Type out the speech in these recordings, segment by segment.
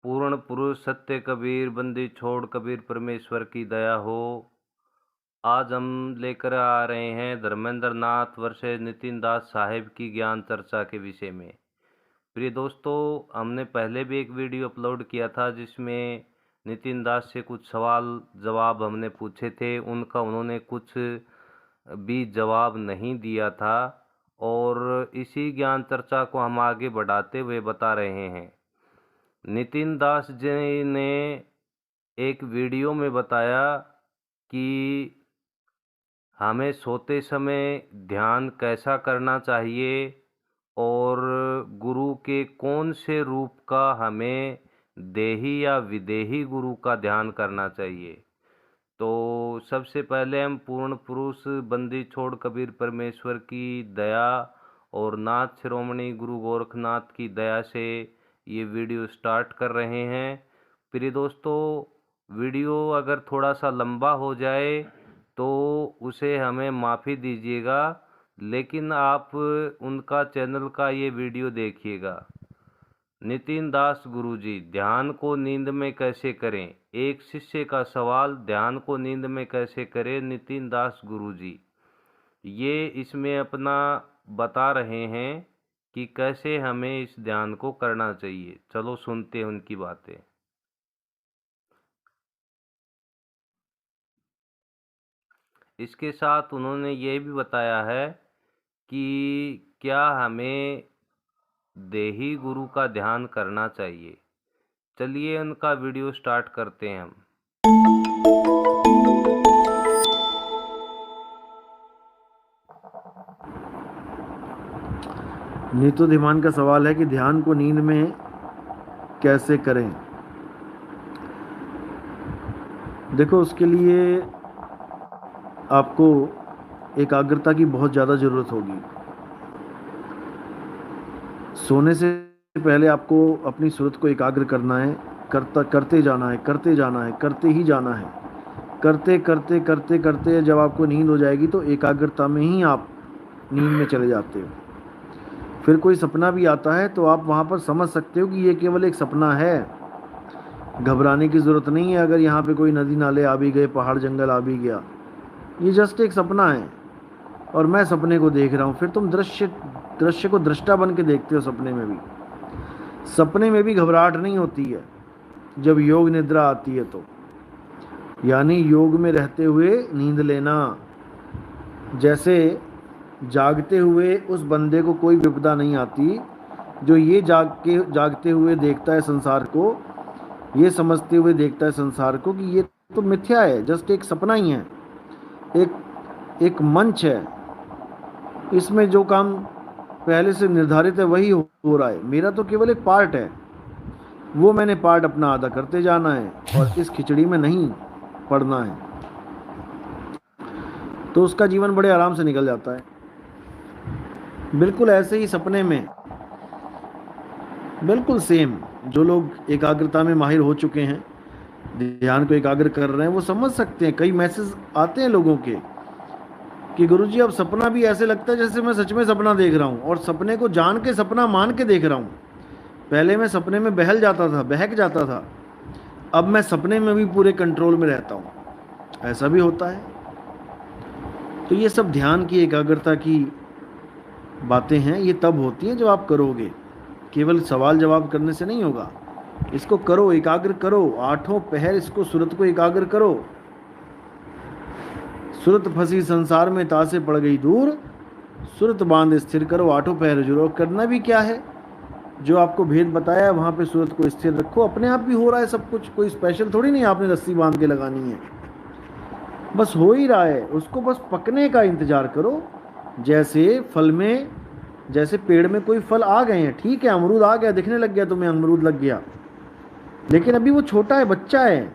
पूर्ण पुरुष सत्य कबीर बंदी छोड़ कबीर परमेश्वर की दया हो। आज हम लेकर आ रहे हैं धर्मेंद्र नाथ वर्सेस नितिन दास साहिब की ज्ञान चर्चा के विषय में। प्रिय दोस्तों, हमने पहले भी एक वीडियो अपलोड किया था जिसमें नितिन दास से कुछ सवाल जवाब हमने पूछे थे। उनका उन्होंने कुछ भी जवाब नहीं दिया था और इसी ज्ञान चर्चा को हम आगे बढ़ाते हुए बता रहे हैं। नितिन दास जी ने एक वीडियो में बताया कि हमें सोते समय ध्यान कैसा करना चाहिए और गुरु के कौन से रूप का हमें देही या विदेही गुरु का ध्यान करना चाहिए। तो सबसे पहले हम पूर्ण पुरुष बंदी छोड़ कबीर परमेश्वर की दया और नाथ शिरोमणि गुरु गोरखनाथ की दया से ये वीडियो स्टार्ट कर रहे हैं। प्रिय दोस्तों, वीडियो अगर थोड़ा सा लंबा हो जाए तो उसे हमें माफ़ी दीजिएगा, लेकिन आप उनका चैनल का ये वीडियो देखिएगा। नितिन दास गुरुजी, ध्यान को नींद में कैसे करें? एक शिष्य का सवाल, ध्यान को नींद में कैसे करें? नितिन दास गुरुजी ये इसमें अपना बता रहे हैं कि कैसे हमें इस ध्यान को करना चाहिए। चलो सुनते हैं उनकी बातें। इसके साथ उन्होंने ये भी बताया है कि क्या हमें देही गुरु का ध्यान करना चाहिए। चलिए उनका वीडियो स्टार्ट करते हैं हम। नीतू धीमान का सवाल है कि ध्यान को नींद में कैसे करें। देखो, उसके लिए आपको एकाग्रता की बहुत ज़्यादा ज़रूरत होगी। सोने से पहले आपको अपनी सूरत को एकाग्र करना है, करते जाना है, करते जाना है, करते ही जाना है। करते करते करते करते जब आपको नींद हो जाएगी तो एकाग्रता में ही आप नींद में चले जाते हो। फिर कोई सपना भी आता है तो आप वहाँ पर समझ सकते हो कि ये केवल एक सपना है। घबराने की ज़रूरत नहीं है। अगर यहाँ पे कोई नदी नाले आ भी गए, पहाड़ जंगल आ भी गया, ये जस्ट एक सपना है और मैं सपने को देख रहा हूँ। फिर तुम दृश्य को दृष्टा बन के देखते हो। सपने में भी घबराहट नहीं होती है जब योग निद्रा आती है तो, यानी योग में रहते हुए नींद लेना। जैसे जागते हुए उस बंदे को कोई विपदा नहीं आती जो ये जागते हुए देखता है संसार को, ये समझते हुए देखता है संसार को कि ये तो मिथ्या है, जस्ट एक सपना ही है, एक मंच है। इसमें जो काम पहले से निर्धारित है वही हो रहा है। मेरा तो केवल एक पार्ट है, वो मैंने पार्ट अपना आधा करते जाना है और इस खिचड़ी में नहीं पड़ना है। तो उसका जीवन बड़े आराम से निकल जाता है। बिल्कुल ऐसे ही सपने में, बिल्कुल सेम, जो लोग एकाग्रता में माहिर हो चुके हैं, ध्यान को एकाग्र कर रहे हैं, वो समझ सकते हैं। कई मैसेज आते हैं लोगों के कि गुरुजी अब सपना भी ऐसे लगता है जैसे मैं सच में सपना देख रहा हूँ और सपने को जान के सपना मान के देख रहा हूँ। पहले मैं सपने में बहक जाता था, अब मैं सपने में भी पूरे कंट्रोल में रहता हूँ। ऐसा भी होता है। तो ये सब ध्यान की एकाग्रता की बातें हैं। ये तब होती हैं जब आप करोगे, केवल सवाल जवाब करने से नहीं होगा। इसको करो, एकाग्र करो, आठों पहर इसको सूरत को एकाग्र करो। सूरत फंसी संसार में तासे पड़ गई दूर, सूरत बांध स्थिर करो आठों पहर जुड़ो। करना भी क्या है, जो आपको भेद बताया है वहाँ पे सूरत को स्थिर रखो। अपने आप भी हो रहा है सब कुछ, कोई स्पेशल थोड़ी नहीं आपने रस्सी बांध के लगानी है, बस हो ही रहा है। उसको बस पकने का इंतजार करो। जैसे फल में, जैसे पेड़ में कोई फल आ गए हैं, ठीक है, अमरूद आ गया, दिखने लग गया तुम्हें, अमरूद लग गया, लेकिन अभी वो छोटा है, बच्चा है।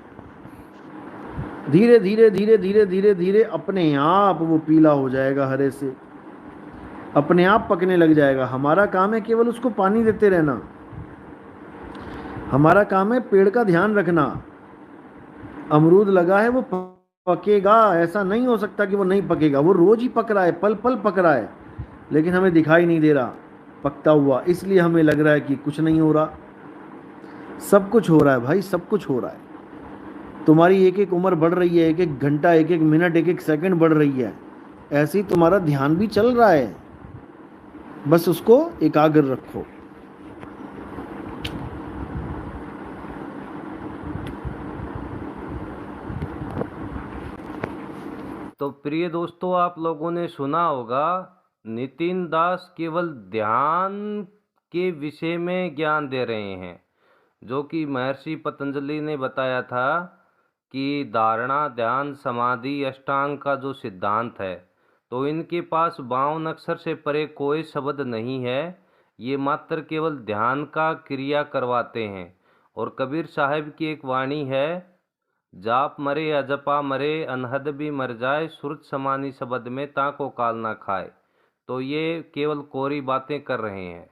धीरे धीरे धीरे धीरे धीरे धीरे अपने आप वो पीला हो जाएगा, हरे से अपने आप पकने लग जाएगा। हमारा काम है केवल उसको पानी देते रहना। हमारा काम है पेड़ का ध्यान रखना। अमरूद लगा है, वो पकेगा, ऐसा नहीं हो सकता कि वो नहीं पकेगा। वो रोज ही पक रहा है, पल पल पक रहा है, लेकिन हमें दिखाई नहीं दे रहा पकता हुआ, इसलिए हमें लग रहा है कि कुछ नहीं हो रहा। सब कुछ हो रहा है भाई, सब कुछ हो रहा है। तुम्हारी एक एक उम्र बढ़ रही है, एक एक घंटा, एक एक मिनट, एक एक सेकंड बढ़ रही है। ऐसे ही तुम्हारा ध्यान भी चल रहा है, बस उसको एकाग्र रखो। तो प्रिय दोस्तों, आप लोगों ने सुना होगा नितिन दास केवल ध्यान के विषय में ज्ञान दे रहे हैं, जो कि महर्षि पतंजलि ने बताया था कि धारणा, ध्यान, समाधि, अष्टांग का जो सिद्धांत है, तो इनके पास 52 अक्षर से परे कोई शब्द नहीं है। ये मात्र केवल ध्यान का क्रिया करवाते हैं। और कबीर साहब की एक वाणी है, जाप मरे अजपा मरे, अनहद भी मर जाए, सुरत समानी शब्द में ताको काल ना खाए। तो ये केवल कोरी बातें कर रहे हैं।